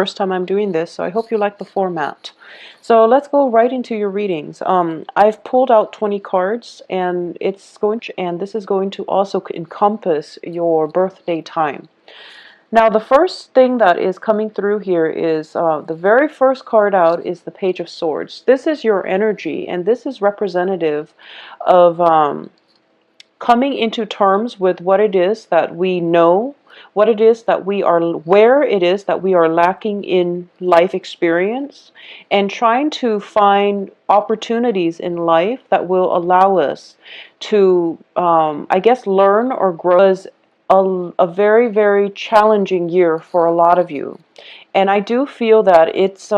First time I'm doing this, so I hope you like the format. So let's go right into your readings. I've pulled out 20 cards, and this is going to also encompass your birthday time. Now, the first thing that is coming through here is the very first card out is the Page of Swords. This is your energy, and this is representative of coming into terms with what it is that we know, what it is that we are, where it is that we are lacking in life experience, and trying to find opportunities in life that will allow us to, I guess, learn or grow. As a very, very challenging year for a lot of you. And I do feel that it's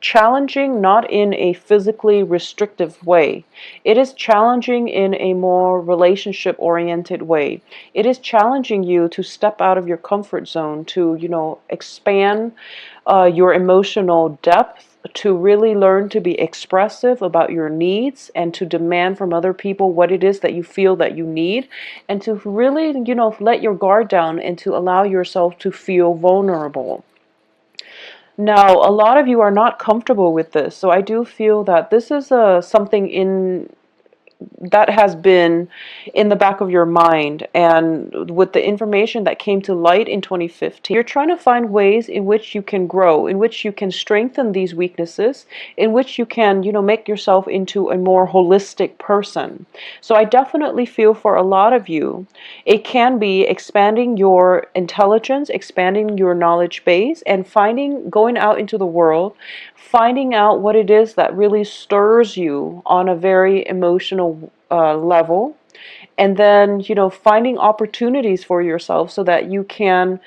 challenging not in a physically restrictive way. It is challenging in a more relationship-oriented way. It is challenging you to step out of your comfort zone, to, expand your emotional depth, to really learn to be expressive about your needs and to demand from other people what it is that you feel that you need, and to really, let your guard down and to allow yourself to feel vulnerable. Now, a lot of you are not comfortable with this, so I do feel that this is something that has been in the back of your mind, and with the information that came to light in 2015, you're trying to find ways in which you can grow, in which you can strengthen these weaknesses, in which you can, make yourself into a more holistic person. So I definitely feel for a lot of you, it can be expanding your intelligence, expanding your knowledge base, and going out into the world, finding out what it is that really stirs you on a very emotional level, and then, finding opportunities for yourself so that you can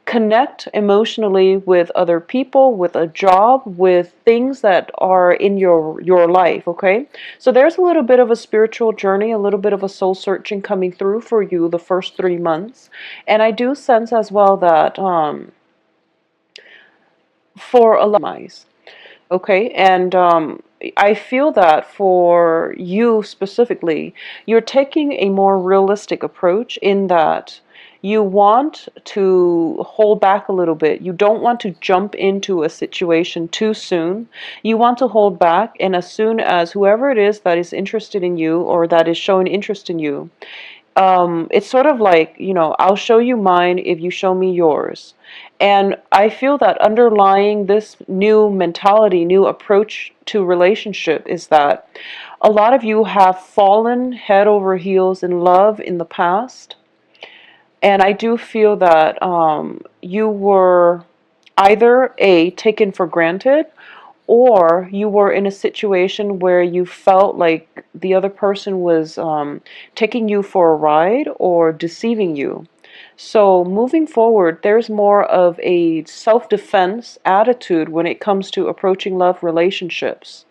connect emotionally with other people, with a job, with things that are in your life, okay? So there's a little bit of a spiritual journey, a little bit of a soul searching coming through for you the first 3 months. And I do sense as well that for a lot of okay, and I feel that for you specifically, you're taking a more realistic approach in that you want to hold back a little bit. You don't want to jump into a situation too soon. You want to hold back, and as soon as whoever it is that is interested in you or that is showing interest in you, it's sort of like, I'll show you mine if you show me yours. And I feel that underlying this new mentality, new approach to relationship is that a lot of you have fallen head over heels in love in the past. And I do feel that you were either A, taken for granted, or you were in a situation where you felt like the other person was taking you for a ride or deceiving you. So moving forward, there's more of a self-defense attitude when it comes to approaching love relationships.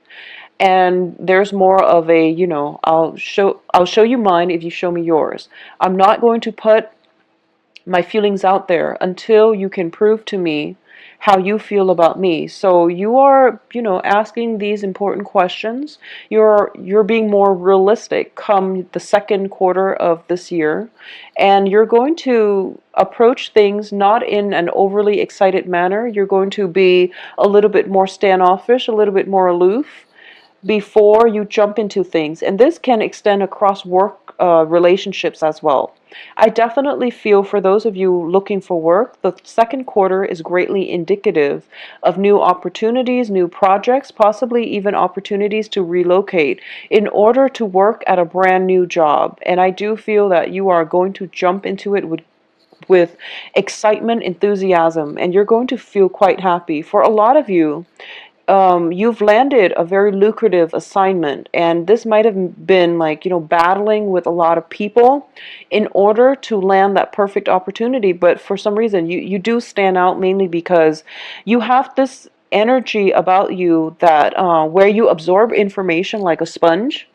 And there's more of a, I'll show you mine if you show me yours. I'm not going to put my feelings out there until you can prove to me how you feel about me. So you are, asking these important questions. You're being more realistic come the second quarter of this year, and you're going to approach things not in an overly excited manner. You're going to be a little bit more standoffish, a little bit more aloof before you jump into things. And this can extend across work relationships as well. I definitely feel for those of you looking for work, the second quarter is greatly indicative of new opportunities, new projects, possibly even opportunities to relocate in order to work at a brand new job. And I do feel that you are going to jump into it with excitement, enthusiasm, and you're going to feel quite happy. For a lot of you, you've landed a very lucrative assignment, and this might have been like, battling with a lot of people in order to land that perfect opportunity. But for some reason, you do stand out mainly because you have this energy about you that where you absorb information like a sponge.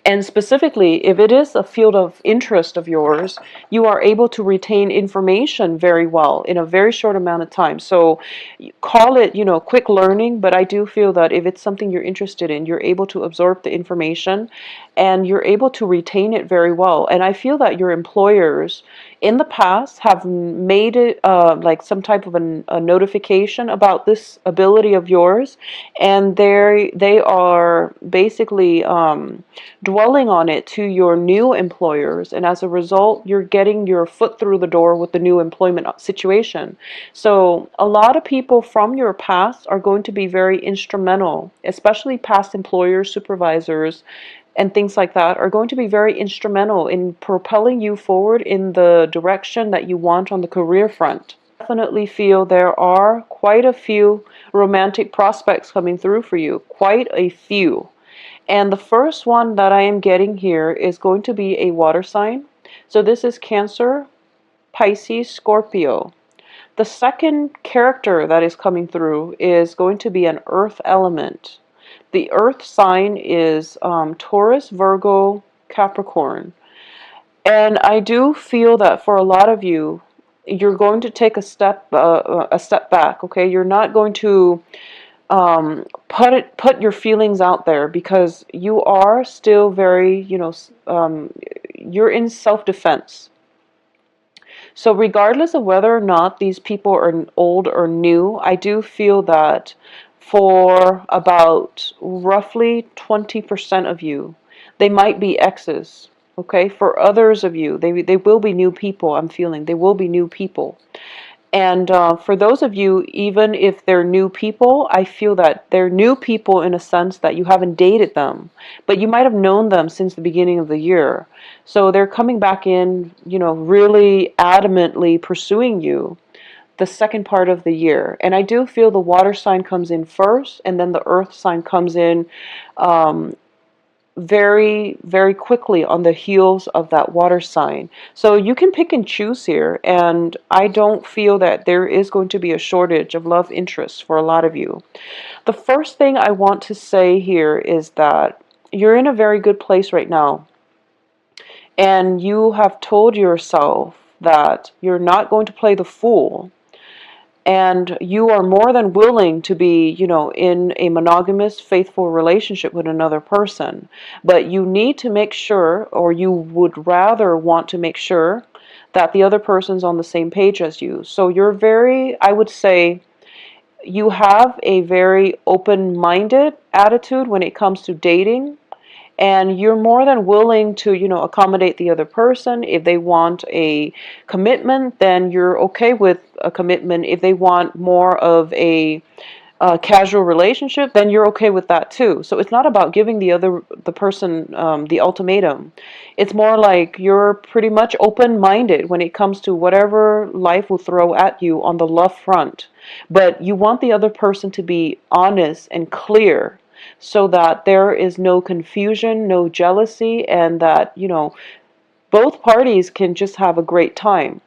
And specifically, if it is a field of interest of yours, you are able to retain information very well in a very short amount of time. So call it, quick learning, but I do feel that if it's something you're interested in, you're able to absorb the information and you're able to retain it very well. And I feel that your employers in the past have made it like some type of a notification about this ability of yours, and they are basically dwelling on it to your new employers, and as a result you're getting your foot through the door with the new employment situation. So a lot of people from your past are going to be very instrumental, especially past employers, supervisors, and things like that are going to be very instrumental in propelling you forward in the direction that you want on the career front. Definitely feel there are quite a few romantic prospects coming through for you, quite a few. And the first one that I am getting here is going to be a water sign. So this is Cancer, Pisces, Scorpio. The second character that is coming through is going to be an earth element. The earth sign is Taurus, Virgo, Capricorn. And I do feel that for a lot of you, you're going to take a step back. Okay, you're not going to put your feelings out there because you are still very, you're in self-defense. So regardless of whether or not these people are old or new, I do feel that for about roughly 20% of you, they might be exes. Okay, for others of you, they will be new people. I'm feeling they will be new people. And for those of you, even if they're new people, I feel that they're new people in a sense that you haven't dated them, but you might have known them since the beginning of the year. So they're coming back in, really adamantly pursuing you the second part of the year. And I do feel the water sign comes in first, and then the earth sign comes in very, very quickly on the heels of that water sign. So you can pick and choose here, and I don't feel that there is going to be a shortage of love interests for a lot of you. The first thing I want to say here is that you're in a very good place right now, and you have told yourself that you're not going to play the fool, and you are more than willing to be, in a monogamous, faithful relationship with another person. But you need to make sure, or you would rather want to make sure, that the other person's on the same page as you. So you're very, I would say, you have a very open-minded attitude when it comes to dating, and you're more than willing to, accommodate the other person. If they want a commitment, then you're okay with a commitment. If they want more of a casual relationship, then you're okay with that too. So it's not about giving the person the ultimatum. It's more like you're pretty much open-minded when it comes to whatever life will throw at you on the love front. But you want the other person to be honest and clear, so that there is no confusion, no jealousy, and that, both parties can just have a great time.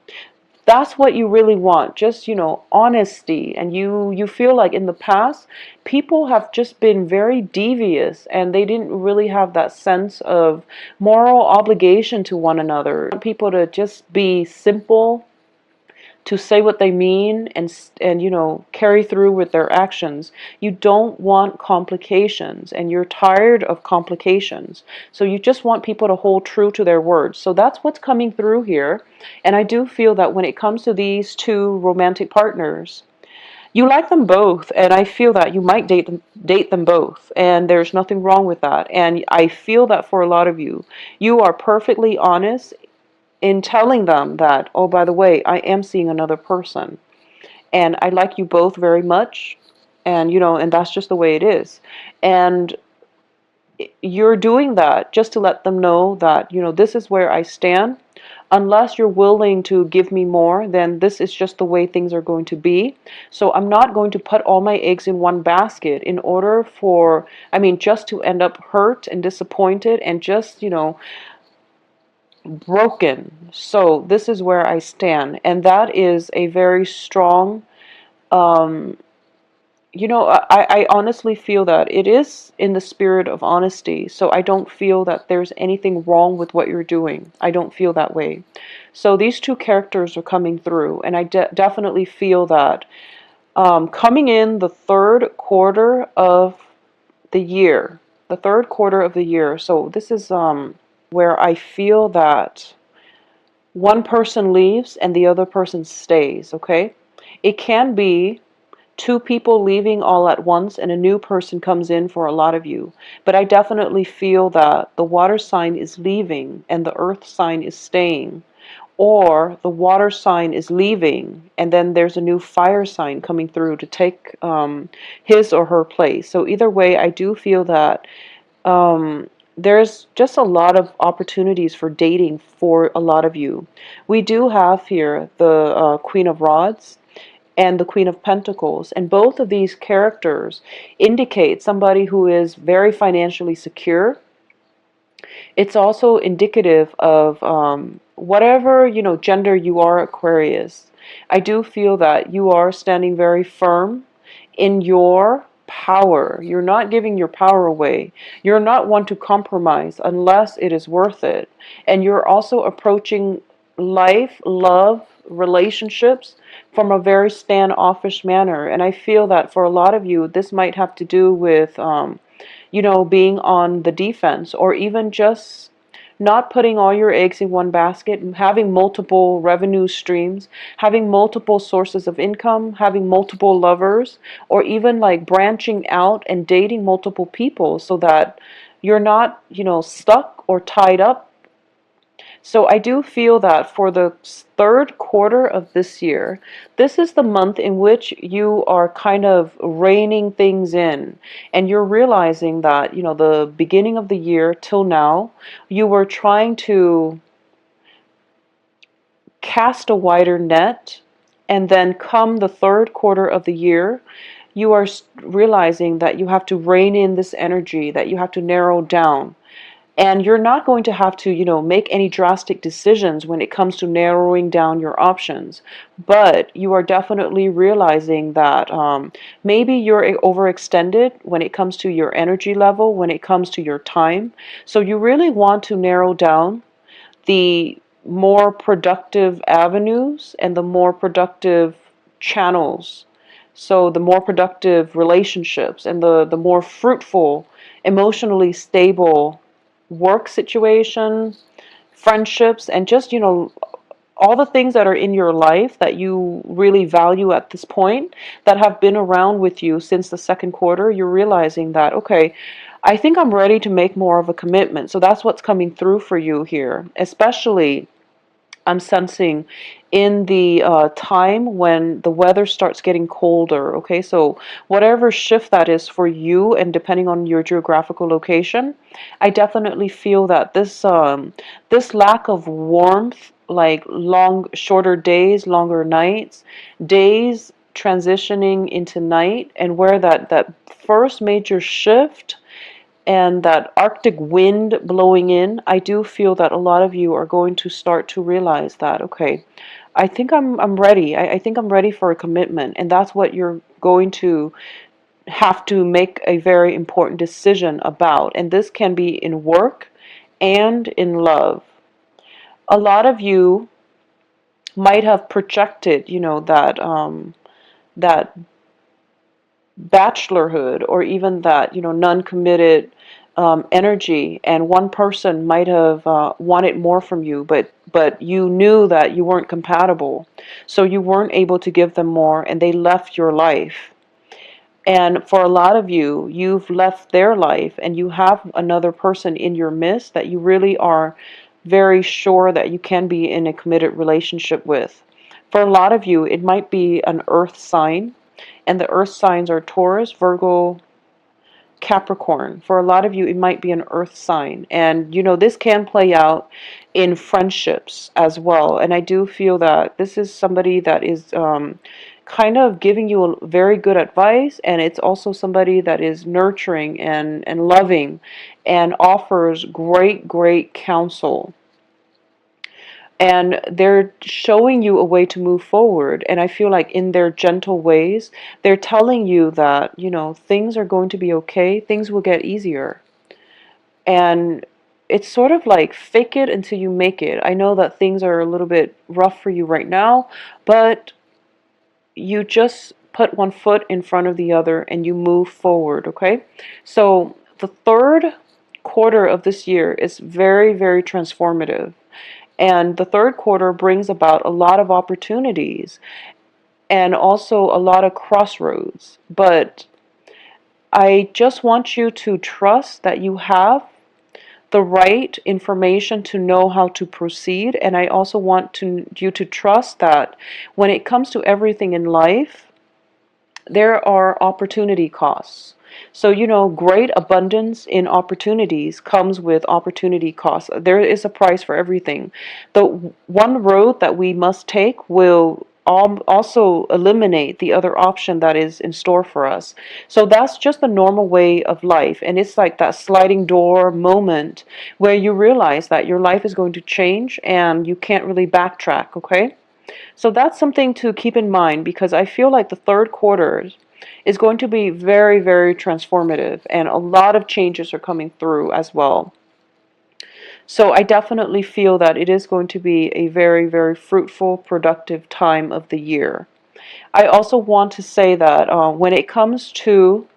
That's what you really want, just, honesty. And you feel like in the past, people have just been very devious and they didn't really have that sense of moral obligation to one another. People to just be simple, to say what they mean, and carry through with their actions. You don't want complications, and you're tired of complications. So you just want people to hold true to their words. So that's what's coming through here. And I do feel that when it comes to these two romantic partners, you like them both, and I feel that you might date them both, and there's nothing wrong with that. And I feel that for a lot of you, you are perfectly honest in telling them that, oh, by the way, I am seeing another person, and I like you both very much, and and that's just the way it is. And you're doing that just to let them know that, this is where I stand. Unless you're willing to give me more, then this is just the way things are going to be. So I'm not going to put all my eggs in one basket in order for, just to end up hurt and disappointed and just, broken. So this is where I stand, and that is a very strong I honestly feel that it is in the spirit of honesty. So I don't feel that there's anything wrong with what you're doing. I don't feel that way. So these two characters are coming through, and I definitely feel that coming in the third quarter of the year, the third quarter of the year. So this is where I feel that one person leaves and the other person stays, okay? It can be two people leaving all at once and a new person comes in for a lot of you. But I definitely feel that the water sign is leaving and the earth sign is staying. Or the water sign is leaving and then there's a new fire sign coming through to take his or her place. So either way, I do feel that there's just a lot of opportunities for dating for a lot of you. We do have here the Queen of Rods and the Queen of Pentacles, and both of these characters indicate somebody who is very financially secure. It's also indicative of whatever, gender you are, Aquarius. I do feel that you are standing very firm in your power. You're not giving your power away. You're not one to compromise unless it is worth it. And you're also approaching life, love, relationships from a very standoffish manner. And I feel that for a lot of you, this might have to do with being on the defense, or even just not putting all your eggs in one basket, and having multiple revenue streams, having multiple sources of income, having multiple lovers, or even like branching out and dating multiple people so that you're not, stuck or tied up. So I do feel that for the third quarter of this year, this is the month in which you are kind of reining things in, and you're realizing that, the beginning of the year till now, you were trying to cast a wider net, and then come the third quarter of the year, you are realizing that you have to rein in this energy, that you have to narrow down. And you're not going to have to, make any drastic decisions when it comes to narrowing down your options. But you are definitely realizing that maybe you're overextended when it comes to your energy level, when it comes to your time. So you really want to narrow down the more productive avenues and the more productive channels. So the more productive relationships and the more fruitful, emotionally stable work situation, friendships, and just, all the things that are in your life that you really value at this point, that have been around with you since the second quarter. You're realizing that, okay, I think I'm ready to make more of a commitment. So that's what's coming through for you here, especially I'm sensing in the time when the weather starts getting colder. Okay, so whatever shift that is for you, and depending on your geographical location, I definitely feel that this lack of warmth, like shorter days, longer nights, days transitioning into night, and where that first major shift and that Arctic wind blowing in, I do feel that a lot of you are going to start to realize that, okay, I think I'm ready. I think I'm ready for a commitment. And that's what you're going to have to make a very important decision about. And this can be in work and in love. A lot of you might have projected, that bachelorhood, or even that, non-committed energy, and one person might have wanted more from you, but you knew that you weren't compatible, so you weren't able to give them more, and they left your life. And for a lot of you, you've left their life and you have another person in your midst that you really are very sure that you can be in a committed relationship with. For a lot of you, it might be an earth sign, and the earth signs are Taurus, Virgo, Capricorn. For a lot of you, it might be an earth sign. And, this can play out in friendships as well. And I do feel that this is somebody that is kind of giving you a very good advice. And it's also somebody that is nurturing and loving and offers great, great counsel. and they're showing you a way to move forward. And I feel like in their gentle ways, they're telling you that, things are going to be okay, things will get easier. And it's sort of like fake it until you make it. I know that things are a little bit rough for you right now, but you just put one foot in front of the other and you move forward, okay? So the third quarter of this year is very, very transformative. And the third quarter brings about a lot of opportunities and also a lot of crossroads. But I just want you to trust that you have the right information to know how to proceed. And I also want you to trust that when it comes to everything in life, there are opportunity costs. So, great abundance in opportunities comes with opportunity costs. There is a price for everything. The one road that we must take will also eliminate the other option that is in store for us. So that's just the normal way of life. And it's like that sliding door moment where you realize that your life is going to change and you can't really backtrack, okay? So that's something to keep in mind, because I feel like the third quarter is going to be very, very transformative, and a lot of changes are coming through as well. So I definitely feel that it is going to be a very, very fruitful, productive time of the year. I also want to say that when it comes to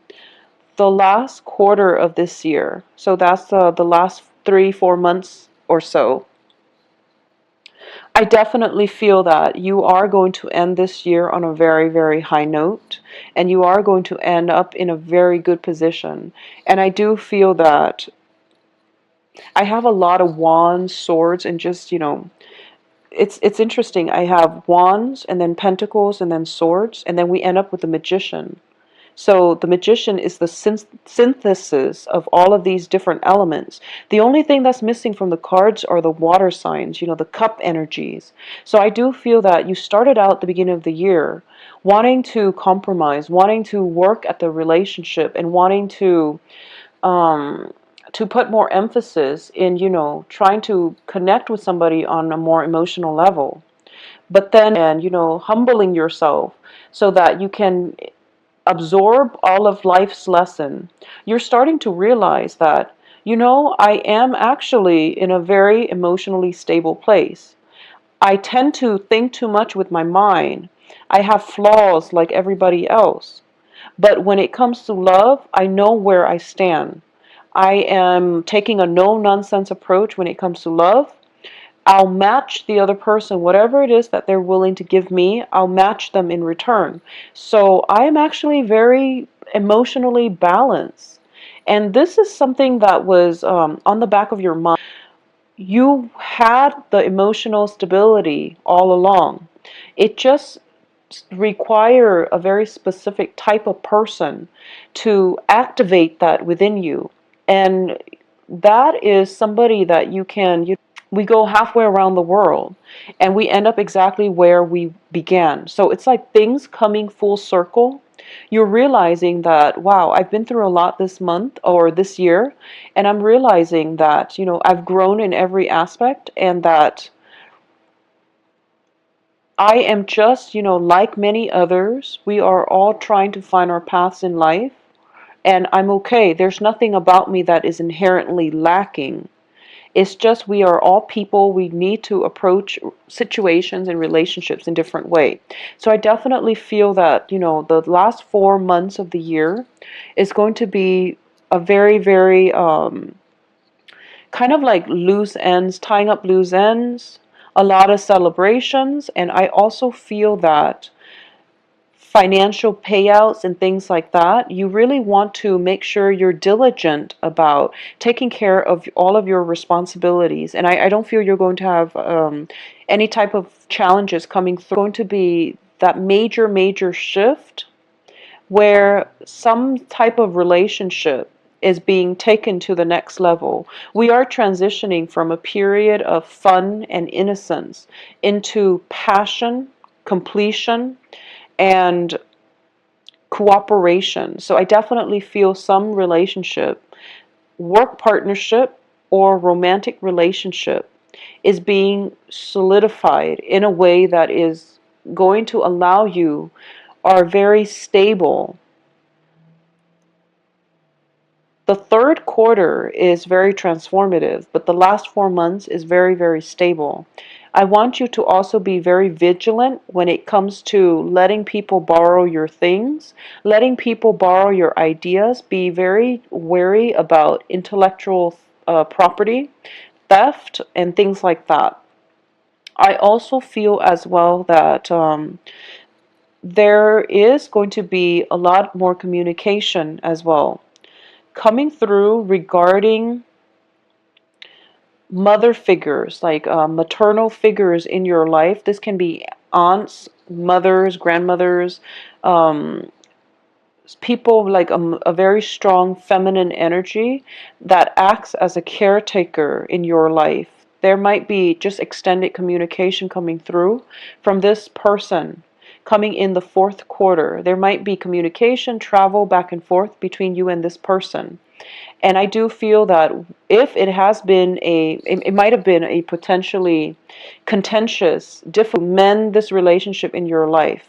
the last quarter of this year, so that's the last 3-4 months or so, I definitely feel that you are going to end this year on a very, very high note, and you are going to end up in a very good position. And I do feel that I have a lot of wands, swords, and just, it's interesting. I have wands and then pentacles and then swords, and then we end up with the magician. So the magician is the synthesis of all of these different elements. The only thing that's missing from the cards are the water signs, the cup energies. So I do feel that you started out at the beginning of the year wanting to compromise, wanting to work at the relationship, and wanting to put more emphasis in, trying to connect with somebody on a more emotional level. But then, and, humbling yourself so that you can absorb all of life's lesson, you're starting to realize that, I am actually in a very emotionally stable place. I tend to think too much with my mind. I have flaws like everybody else. But when it comes to love, I know where I stand. I am taking a no-nonsense approach when it comes to love. I'll match the other person, whatever it is that they're willing to give me, I'll match them in return. So I am actually very emotionally balanced. And this is something that was on the back of your mind. You had the emotional stability all along. It just require a very specific type of person to activate that within you. And that is somebody that you can, we go halfway around the world and we end up exactly where we began. So it's like things coming full circle. You're realizing that, wow, I've been through a lot this month or this year, and I'm realizing that, I've grown in every aspect, and that I am just, like many others, we are all trying to find our paths in life, and I'm okay. There's nothing about me that is inherently lacking. It's just we are all people. We need to approach situations and relationships in different way. So I definitely feel that, the last 4 months of the year is going to be a very, very kind of like loose ends, tying up loose ends, a lot of celebrations. And I also feel that financial payouts and things like that, you really want to make sure you're diligent about taking care of all of your responsibilities. And I don't feel you're going to have any type of challenges coming through. It's going to be that major, major shift where some type of relationship is being taken to the next level. We are transitioning from a period of fun and innocence into passion, completion, and cooperation. So I definitely feel some relationship, work partnership, or romantic relationship is being solidified in a way that is going to allow you, are very stable. The third quarter is very transformative, but the last 4 months is very, very stable. I want you to also be very vigilant when it comes to letting people borrow your things, letting people borrow your ideas. Be very wary about intellectual property, theft, and things like that. I also feel as well that there is going to be a lot more communication as well coming through regarding mother figures, like maternal figures in your life. This can be aunts, mothers, grandmothers, um, people like a very strong feminine energy that acts as a caretaker in your life. There might be just extended communication coming through from this person coming in the fourth quarter. There might be communication, travel back and forth between you and this person. And I do feel that if it has been it might have been a potentially contentious, difficult, mend this relationship in your life.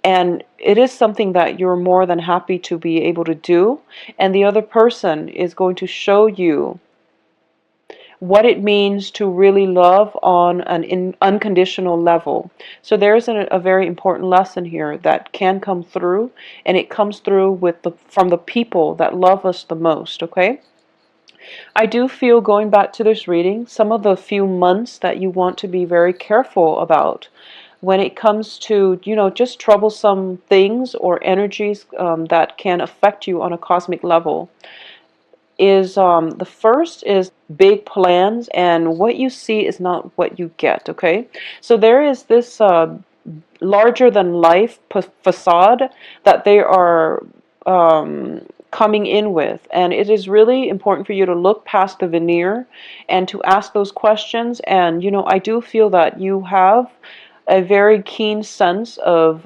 And it is something that you're more than happy to be able to do. And the other person is going to show you what it means to really love on an unconditional level. So there's a very important lesson here that can come through, and it comes through from the people that love us the most, okay? I do feel, going back to this reading, some of the few months that you want to be very careful about when it comes to, just troublesome things or energies that can affect you on a cosmic level is the first is big plans, and what you see is not what you get, okay? So there is this larger than life facade that they are coming in with, and it is really important for you to look past the veneer and to ask those questions. And I do feel that you have a very keen sense of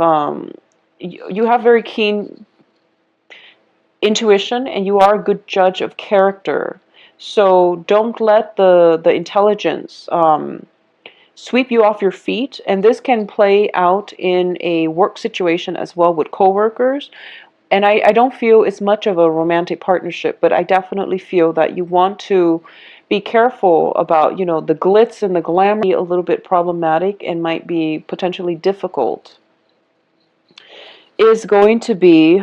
you have very keen intuition, and you are a good judge of character. So don't let the intelligence sweep you off your feet. And this can play out in a work situation as well with coworkers. And I don't feel it's much of a romantic partnership, but I definitely feel that you want to be careful about, the glitz and the glamour. A little bit problematic and might be potentially difficult. Is going to be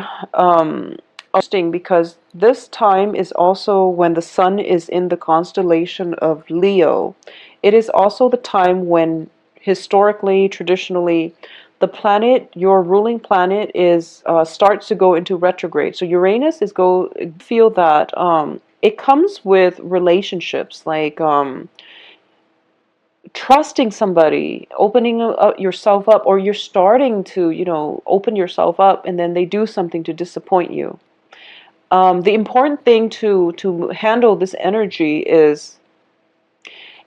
interesting because this time is also when the sun is in the constellation of Leo. It is also the time when historically, traditionally, the planet, your ruling planet, is starts to go into retrograde. So Uranus is feel that it comes with relationships, like trusting somebody, opening yourself up, or you're starting to, open yourself up, and then they do something to disappoint you. The important thing to handle this energy is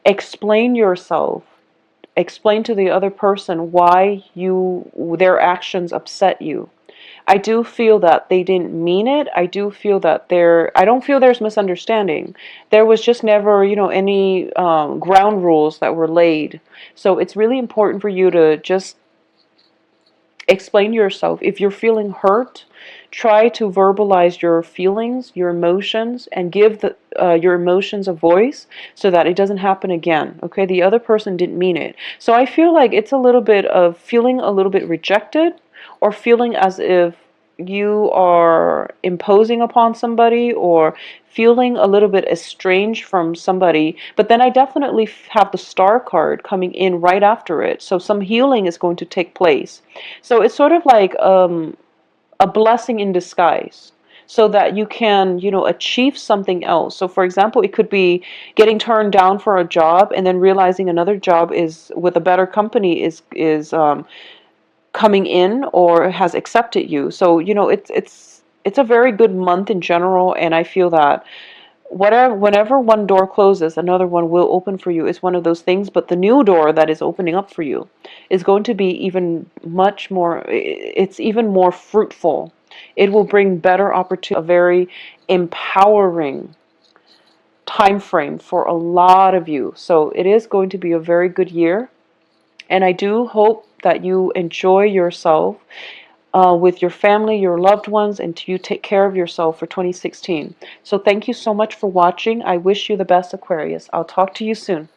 explain yourself. Explain to the other person why their actions upset you. I do feel that they didn't mean it. I do feel that I don't feel there's misunderstanding. There was just never, any ground rules that were laid. So it's really important for you to just explain yourself. If you're feeling hurt, try to verbalize your feelings, your emotions, and give your emotions a voice so that it doesn't happen again. Okay, the other person didn't mean it. So I feel like it's a little bit of feeling a little bit rejected, or feeling as if you are imposing upon somebody, or feeling a little bit estranged from somebody. But then I definitely have the star card coming in right after it. So some healing is going to take place. So it's sort of like a blessing in disguise, so that you can, achieve something else. So for example, it could be getting turned down for a job and then realizing another job is with a better company is coming in or has accepted you. So it's a very good month in general, and I feel that whenever one door closes, another one will open for you. It's one of those things, but the new door that is opening up for you is going to be even much more, it's even more fruitful. It will bring better opportunity, a very empowering time frame for a lot of you. So it is going to be a very good year. And I do hope that you enjoy yourself with your family, your loved ones, and you take care of yourself for 2016. So thank you so much for watching. I wish you the best, Aquarius. I'll talk to you soon.